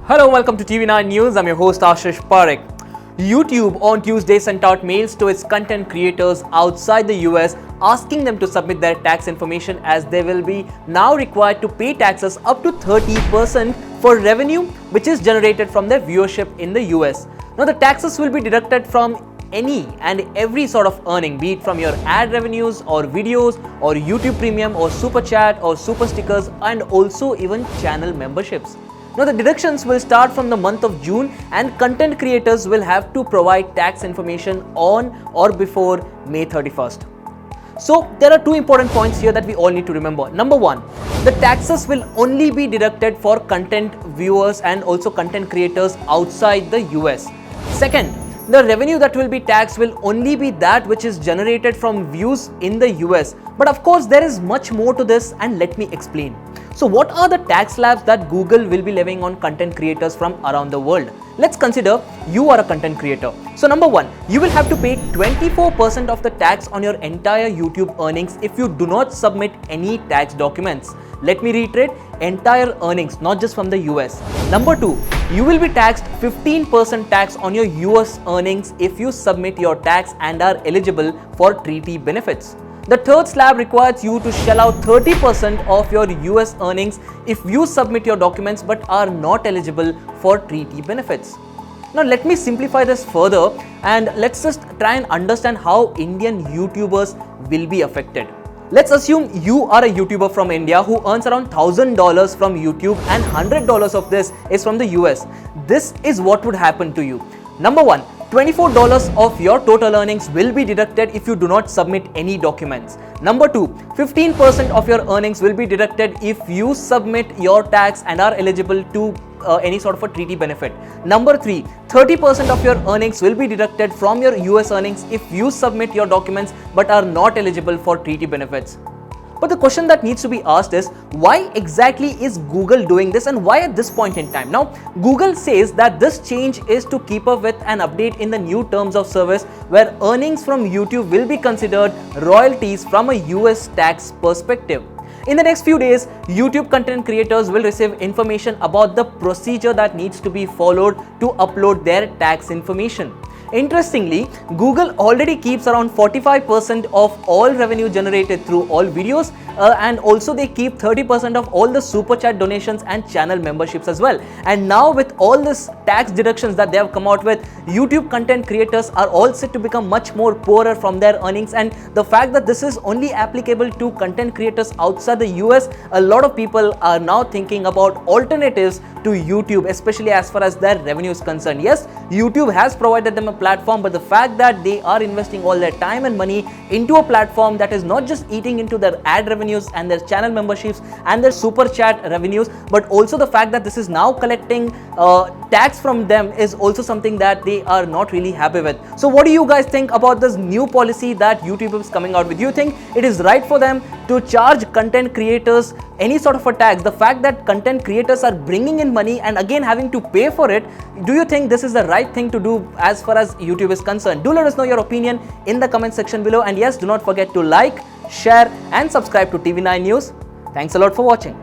Hello, welcome to TV9 News. I'm your host Ashish Parekh. YouTube on Tuesday sent out mails to its content creators outside the US asking them to submit their tax information as they will be now required to pay taxes up to 30% for revenue which is generated from their viewership in the US. Now the taxes will be deducted from any and every sort of earning, be it from your ad revenues or videos or YouTube Premium or Super Chat or Super Stickers and also even channel memberships. Now the deductions will start from the month of June and content creators will have to provide tax information on or before May 31st. So there are two important points here that we all need to remember. Number one, the taxes will only be deducted for content viewers and also content creators outside the US. Second, the revenue that will be taxed will only be that which is generated from views in the US. But of course, there is much more to this and let me explain. So what are the tax slabs that Google will be levying on content creators from around the world? Let's consider you are a content creator. So number one, you will have to pay 24% of the tax on your entire YouTube earnings if you do not submit any tax documents. Let me reiterate, entire earnings, not just from the US. Number two, you will be taxed 15% tax on your US earnings if you submit your tax and are eligible for treaty benefits. The third slab requires you to shell out 30% of your US earnings if you submit your documents but are not eligible for treaty benefits. Now let me simplify this further and let's just try and understand how Indian YouTubers will be affected. Let's assume you are a YouTuber from India who earns around $1,000 from YouTube and $100 of this is from the US. This is what would happen to you. Number one, $24 of your total earnings will be deducted if you do not submit any documents. Number two, 15% of your earnings will be deducted if you submit your tax and are eligible to any sort of a treaty benefit. Number three, 30% of your earnings will be deducted from your US earnings if you submit your documents but are not eligible for treaty benefits. But the question that needs to be asked is, why exactly is Google doing this and why at this point in time? Now, Google says that this change is to keep up with an update in the new terms of service where earnings from YouTube will be considered royalties from a US tax perspective. In the next few days, YouTube content creators will receive information about the procedure that needs to be followed to upload their tax information. Interestingly, Google already keeps around 45% of all revenue generated through all videos and also they keep 30% of all the super chat donations and channel memberships as well. And now with all this tax deductions that they have come out with, YouTube content creators are all set to become much more poorer from their earnings, and the fact that this is only applicable to content creators outside the US, a lot of people are now thinking about alternatives to YouTube, especially as far as their revenue is concerned. Yes, YouTube has provided them a platform, but the fact that they are investing all their time and money into a platform that is not just eating into their ad revenues and their channel memberships and their super chat revenues, but also the fact that this is now collecting tax from them is also something that they are not really happy with. So what do you guys think about this new policy that YouTube is coming out with? Do you think it is right for them to charge content creators any sort of a tax? The fact that content creators are bringing in money and again having to pay for it, do you think this is the right thing to do as far as YouTube is concerned? Do let us know your opinion in the comment section below, and yes, do not forget to like, share and subscribe to TV9 News. Thanks a lot for watching.